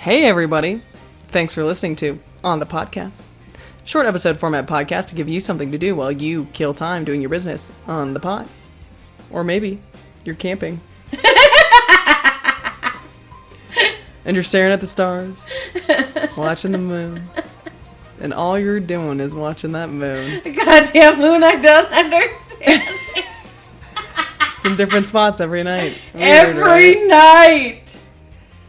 Hey everybody, thanks for listening to On the Podcast. Short episode format podcast to give you something to do while you kill time doing your business on the pod. Or maybe you're camping. And you're staring at the stars, watching the moon. And all you're doing is watching that moon. Goddamn moon, I don't understand it. It's in different spots every night. Weird, Every right? night.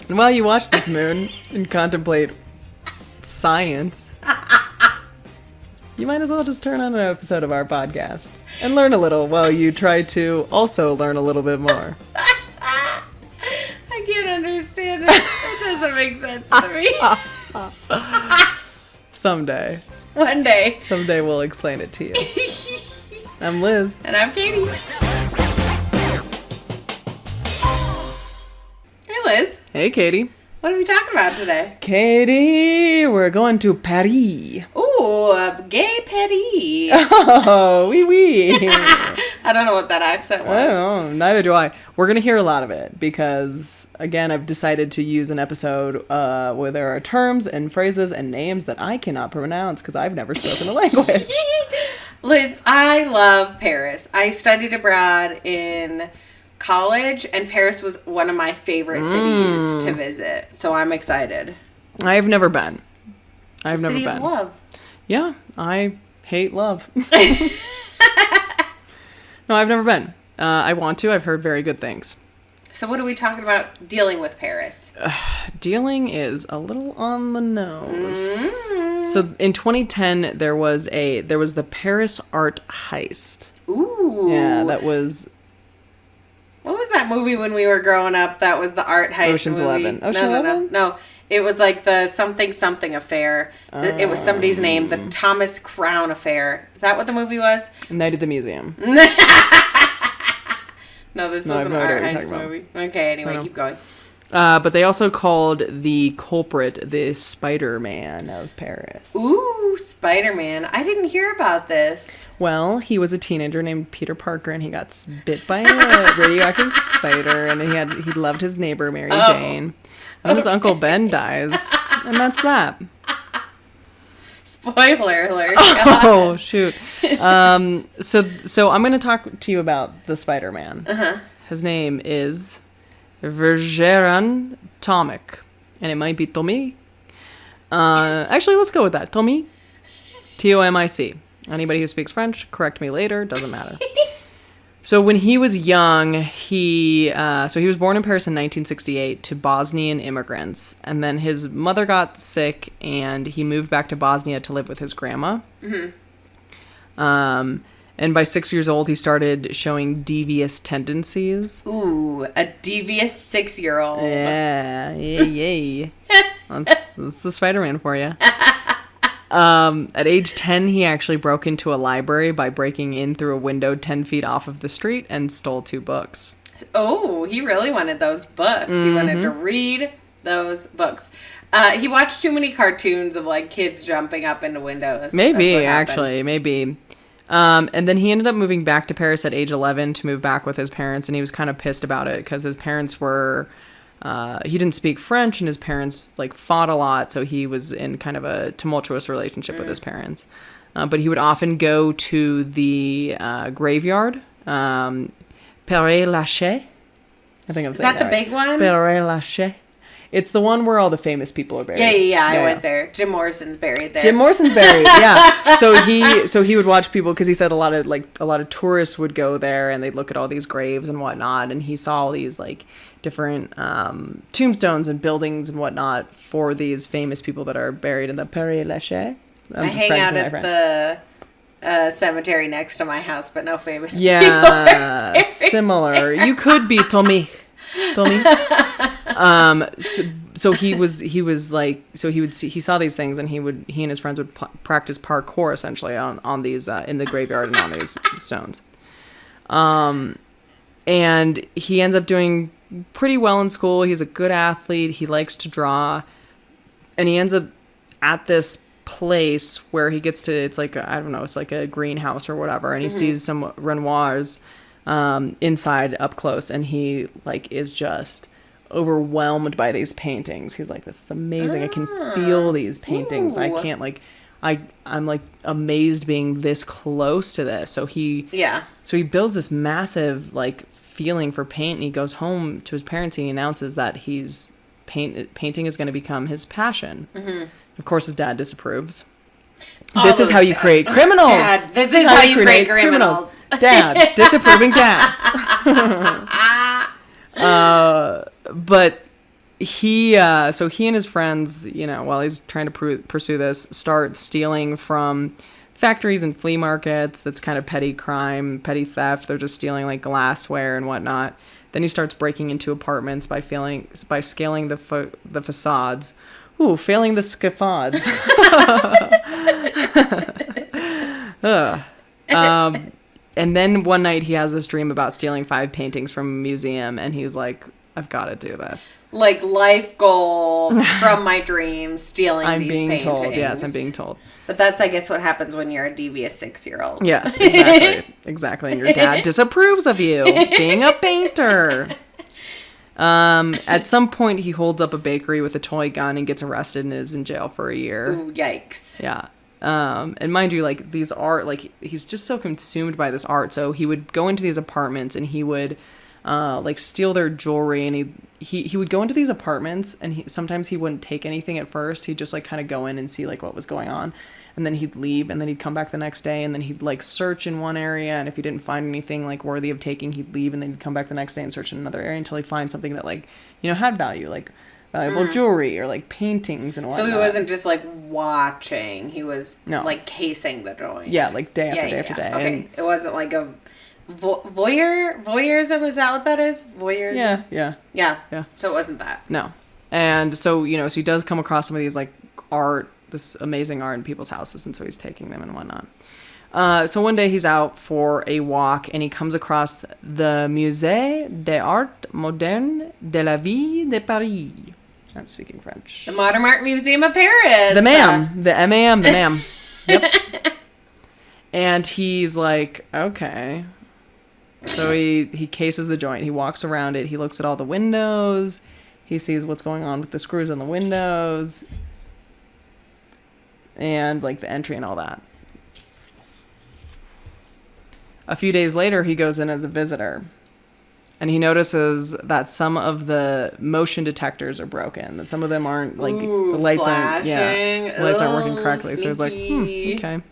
And while you watch this moon and contemplate science, you might as well just turn on an episode of our podcast and learn a little while you try to also learn a little bit more. I can't understand it. It doesn't make sense to me. Someday. One day. Someday we'll explain it to you. I'm Liz. And I'm Katie. Hey, Liz. Hey, Katie. What are we talking about today? Katie, we're going to Paris. Ooh, gay Paris. Oh, oui, oui. I don't know what that accent was. I don't know. Neither do I. We're going to hear a lot of it because, again, I've decided to use an episode where there are terms and phrases and names that I cannot pronounce because I've never spoken the language. Liz, I love Paris. I studied abroad in college, and Paris was one of my favorite cities to visit. So I'm excited. I've never been. I've never been. City of love. Yeah, I hate love. No, I've never been. I want to. I've heard very good things. So what are we talking about dealing with Paris? Dealing is a little on the nose. So in 2010, there was the Paris Art Heist. Ooh. Yeah, that was... What was that movie when we were growing up that was the art heist Ocean's movie? 11. Ocean's 11? No. It was like the something affair. It was somebody's name. The Thomas Crown affair. Is that what the movie was? Night at the Museum. No, this was an art heist movie. Okay, anyway, keep going. But they also called the culprit the Spider-Man of Paris. Ooh, Spider-Man. I didn't hear about this. Well, he was a teenager named Peter Parker, and he got bit by a radioactive spider, and he loved his neighbor, Mary Jane. And his Uncle Ben dies, and that's that. Spoiler alert. Oh, shoot. So I'm going to talk to you about the Spider-Man. Uh-huh. His name is Vjeran Tomic, and it might be Tomic. Actually, let's go with that. Tomic. Tomic. Anybody who speaks French, correct me later. Doesn't matter. So when he was young, he was born in Paris in 1968 to Bosnian immigrants, and then his mother got sick, and he moved back to Bosnia to live with his grandma. Mm-hmm. And by 6 years old, he started showing devious tendencies. Ooh, a devious 6-year-old. Yeah. That's the Spider-Man for you. At age 10, he actually broke into a library by breaking in through a window 10 feet off of the street and stole 2 books. Oh, he really wanted those books. Mm-hmm. He wanted to read those books. He watched too many cartoons of like kids jumping up into windows. Maybe. And then he ended up moving back to Paris at age 11 to move back with his parents, and he was kind of pissed about it because his parents were... he didn't speak French, and his parents like fought a lot, so he was in kind of a tumultuous relationship with his parents. But he would often go to the graveyard, Père Lachaise. I think I'm saying that. Is that the big one? Père Lachaise. It's the one where all the famous people are buried. Yeah. I went there. Jim Morrison's buried there. Yeah. So he would watch people because he said a lot of tourists would go there and they'd look at all these graves and whatnot, and he saw all these like different tombstones and buildings and whatnot for these famous people that are buried in the Père Lachaise. I hang out at the cemetery next to my house, but no famous people. Yeah, similar. You could be Tommy. So he saw these things, and he and his friends would practice parkour essentially on these in the graveyard and on these stones. And he ends up doing pretty well in school. He's a good athlete. He likes to draw, and he ends up at this place where he gets to, it's like, I don't know, it's like a greenhouse or whatever, and he sees some Renoirs inside up close, and he like is just overwhelmed by these paintings. He's like, this is amazing. I can feel these paintings. I can't like, I'm like amazed being this close to this. So he builds this massive like feeling for paint, and he goes home to his parents and he announces that painting is going to become his passion. Of course, his dad disapproves. This is how you create criminals. Dad, this is how you create criminals. Dads, disapproving dads. But he and his friends, while he's trying to pursue this, start stealing from factories and flea markets. That's kind of petty crime, petty theft. They're just stealing like glassware and whatnot. Then he starts breaking into apartments by scaling the facades. Ooh, failing the scaffolds. And then one night he has this dream about stealing 5 paintings from a museum, and he's like, I've got to do this. Like, life goal from my dreams, stealing I'm these being paintings. told. Yes, I'm being told. But that's, I guess, what happens when you're a devious 6-year-old. Yes, exactly. Exactly. And your dad disapproves of you being a painter. At some point, he holds up a bakery with a toy gun and gets arrested and is in jail for a year. Ooh, yikes. Yeah. And mind you, like, these art, like, he's just so consumed by this art. So he would go into these apartments and he would, like, steal their jewelry. And he would go into these apartments and sometimes he wouldn't take anything at first. He'd just, like, kind of go in and see, like, what was going on. And then he'd leave, and then he'd come back the next day, and then he'd, like, search in one area, and if he didn't find anything, like, worthy of taking, he'd leave, and then he'd come back the next day and search in another area until he finds something that, like, had value, like, valuable jewelry or, like, paintings and whatnot. So he wasn't just, like, watching. He was, like, casing the joint. Yeah, like, day after day after day. Okay, and it wasn't, like, a voyeurism, is that what that is? Voyeurism? Yeah. So it wasn't that. No. And so, so he does come across some of these, like, this amazing art in people's houses, and so he's taking them and whatnot. So one day he's out for a walk, and he comes across the Musée d'Art Moderne de la Ville de Paris. I'm speaking French. The Modern Art Museum of Paris. The MAM. The MAM. The MAM. Yep. And he's like, okay. So he cases the joint. He walks around it. He looks at all the windows. He sees what's going on with the screws on the windows. And, like, the entry and all that. A few days later, he goes in as a visitor. And he notices that some of the motion detectors are broken. That some of them aren't, like, the lights aren't working correctly. Sneaky. So he's like, okay.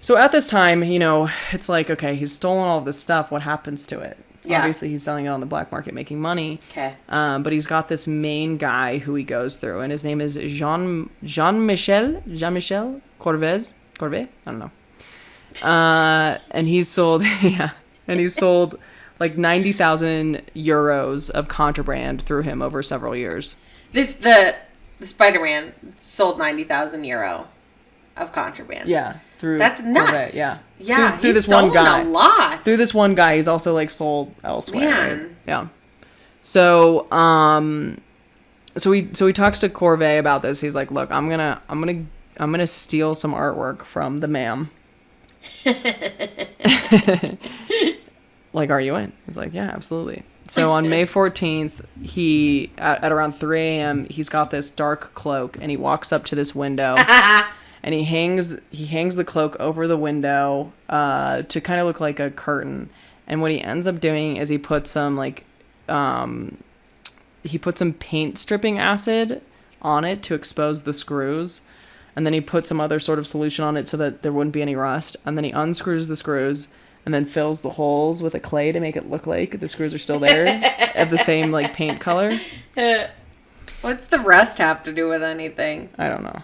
So at this time, it's like, okay, he's stolen all of this stuff. What happens to it? Yeah. Obviously, he's selling it on the black market, making money. Okay. But he's got this main guy who he goes through, and his name is Jean-Michel Corvée? I don't know. And he's sold, like 90,000 euros of contraband through him over several years. The Spider-Man sold 90,000 euro of contraband. Yeah. That's nuts. Corvée, yeah. Yeah, through this one guy. A lot. Through this one guy, he's also, like, sold elsewhere. Man. Right? Yeah. So, so he talks to Corvée about this. He's like, "Look, I'm gonna steal some artwork from the MAM." Like, are you in? He's like, "Yeah, absolutely." So on May 14th, he at around 3 a.m. he's got this dark cloak, and he walks up to this window. And he hangs the cloak over the window to kind of look like a curtain. And what he ends up doing is he puts some paint stripping acid on it to expose the screws. And then he puts some other sort of solution on it so that there wouldn't be any rust. And then he unscrews the screws and then fills the holes with a clay to make it look like the screws are still there of the same, like, paint color. What's the rust have to do with anything? I don't know.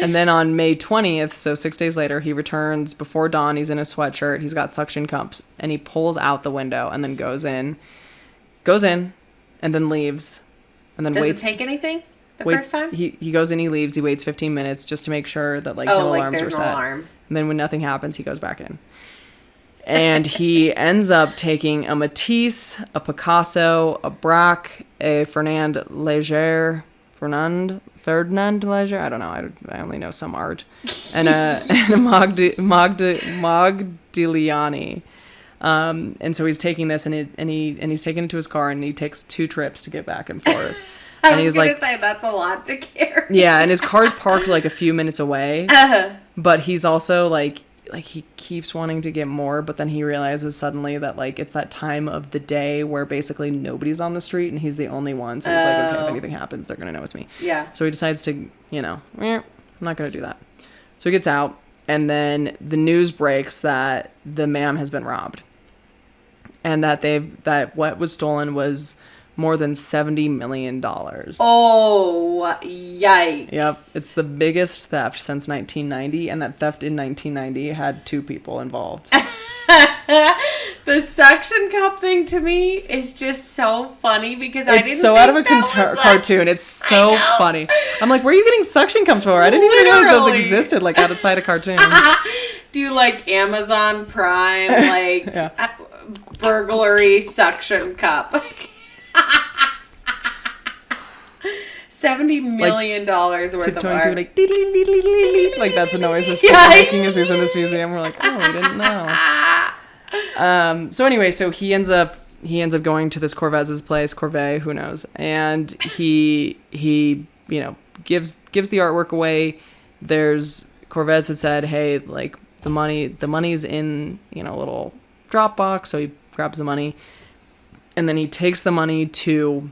And then on May 20th, so 6 days later, he returns before dawn. He's in a sweatshirt. He's got suction cups. And he pulls out the window and then goes in, and then leaves. And then waits. Does it take anything first time? He goes in, he leaves. He waits 15 minutes just to make sure that, like, no alarms are set. No alarm. And then when nothing happens, he goes back in. And he ends up taking a Matisse, a Picasso, a Braque, a Fernand Léger, I don't know. I only know some art. And a Modigliani. And so he's taking this and he's taking it to his car, and he takes 2 trips to get back and forth. I And was he's going to like, say, that's a lot to carry. yeah, and his car's parked like a few minutes away. But he's also like he keeps wanting to get more, but then he realizes suddenly that like it's that time of the day where basically nobody's on the street and he's the only one. So he's like, okay, if anything happens, they're gonna know it's me. Yeah. So he decides to, I'm not gonna do that. So he gets out, and then the news breaks that the ma'am has been robbed, and that what was stolen was more than $70 million. Oh, yikes. Yep. It's the biggest theft since 1990, and that theft in 1990 had 2 people involved. The suction cup thing to me is just so funny because I didn't It's so think out of a that was cartoon. It's so funny. I'm like, where are you getting suction cups for? I didn't even realize those Literally. existed like outside a cartoon. Do you like Amazon Prime, like burglary suction cup? $70 million worth of Tiptoeing art. through like that's the noises people making as he's in this museum. We're like, oh, we didn't know. So anyway, so he ends up going to this Corvez's place, Corvée, who knows, and he gives the artwork away. There's Corvez has said, hey, like the money's in a little drop box, so he grabs the money, and then he takes the money to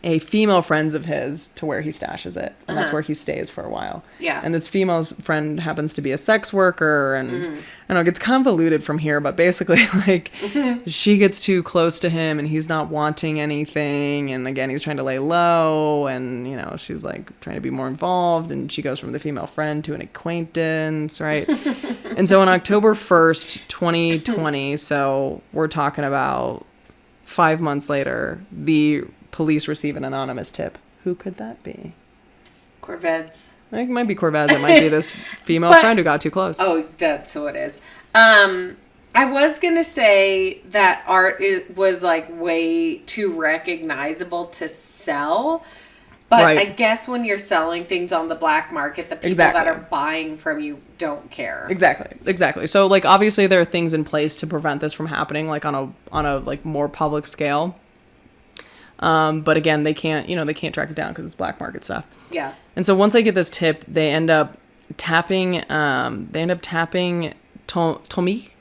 a female friend of his to where he stashes it, and that's where he stays for a while. Yeah. And this female friend happens to be a sex worker, and I don't know, it gets convoluted from here, but basically like she gets too close to him and he's not wanting anything, and again he's trying to lay low, and she's like trying to be more involved, and she goes from the female friend to an acquaintance, right? And so on October 1st, 2020, so we're talking about 5 months later, the police receive an anonymous tip. Who could that be? Corvettes. It might be Corvez. It might be this female friend who got too close. Oh, that's who it is. I was going to say that art was like way too recognizable to sell. But Right. I guess when you're selling things on the black market, the people that are buying from you don't care. Exactly. So like obviously there are things in place to prevent this from happening, like on a like more public scale. But again, they can't track it down because it's black market stuff. Yeah. And so once they get this tip, they end up tapping Tomic's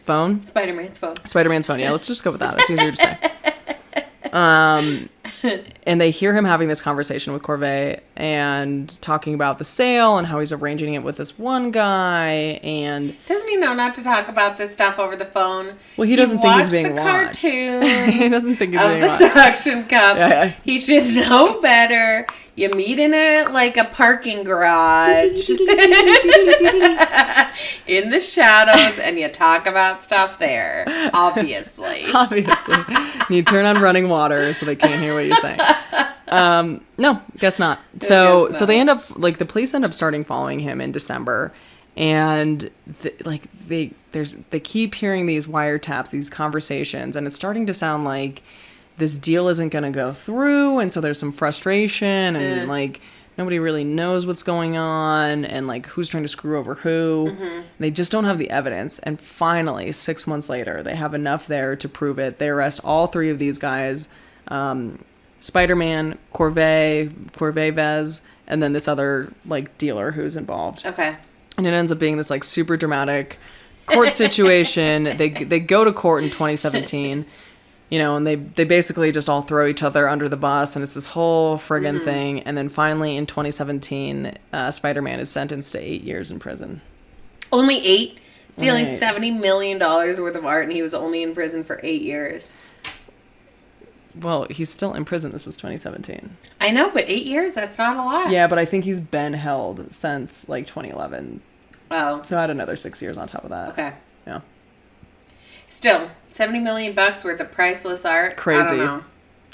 phone. Spider-Man's phone. Yeah, let's just go with that. That's easier to say. And they hear him having this conversation with Corvée and talking about the sale and how he's arranging it with this one guy. And doesn't he know not to talk about this stuff over the phone? Well, he doesn't think he's being watched watched. the cartoons. He doesn't think he's of being the watched. suction cups. Yeah. He should know better. You meet in a parking garage in the shadows, and you talk about stuff there. Obviously. You turn on running water so they can't hear what you're saying. No, guess not. So they end up the police end up starting following him in December, and they keep hearing these wiretaps, these conversations, and it's starting to sound like this deal isn't going to go through, and so there's some frustration, and nobody really knows what's going on, and who's trying to screw over who. They just don't have the evidence, and finally 6 months later they have enough there to prove it. They arrest all 3 of these guys, Spider-Man, Corvée, and then this other dealer who's involved. Okay. And it ends up being this super dramatic court situation. They go to court in 2017. And they basically just all throw each other under the bus, and it's this whole friggin' thing. And then finally in 2017, Spider-Man is sentenced to 8 years in prison. Only 8? Stealing Right. $70 million worth of art, and he was only in prison for 8 years. Well, he's still in prison. This was 2017. I know, but 8 years? That's not a lot. Yeah, but I think he's been held since 2011. Oh. So I had another 6 years on top of that. Okay. Yeah. Still, $70 million worth of priceless art. Crazy. I don't know.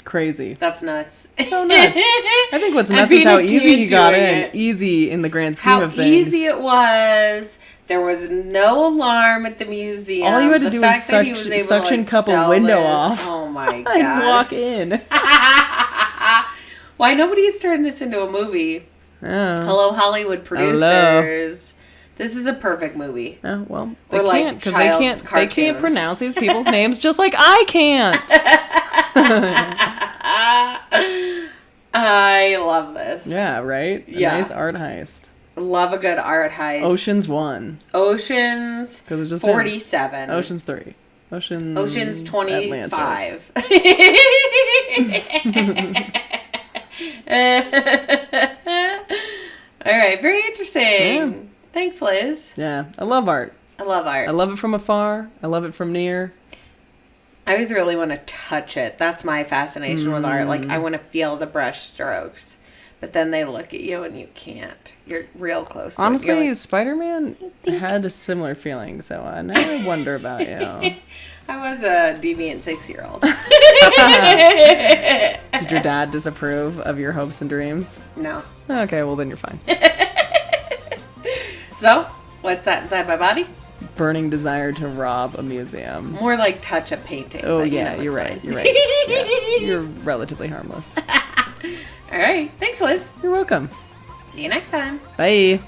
Crazy. That's nuts. So nuts. I think what's nuts is how easy he got in. Easy in the grand scheme of things. How easy it was. There was no alarm at the museum. All you had to do was suction cup a window off. Oh my god. And walk in. Why nobody has turned this into a movie? Oh. Hello, Hollywood producers. This is a perfect movie. Oh, well, they Or, like, can't because child's they can't cartoon. pronounce these people's names just like I can't. I love this. Yeah, right? Yeah. Nice art heist. Love a good art heist. Ocean's 1. Oceans 'Cause it just 47. Ocean's 3. Oceans Atlantic. 25. All right, very interesting. Yeah. Thanks, Liz. Yeah, I love art. I love art. I love it from afar. I love it from near. I always really want to touch it. That's my fascination with art. Like, I want to feel the brush strokes. But then they look at you and you can't. You're real close to it. Honestly, You're like, Spider-Man had a similar feeling, so now I wonder about you. I was a deviant 6-year-old. Did your dad disapprove of your hopes and dreams? No. Okay, well then you're fine. So, what's that inside my body? Burning desire to rob a museum. More like touch a painting. Oh but yeah, it's you're right. fine. You're right. Yeah, you're relatively harmless. All right. Thanks, Liz. You're welcome. See you next time. Bye.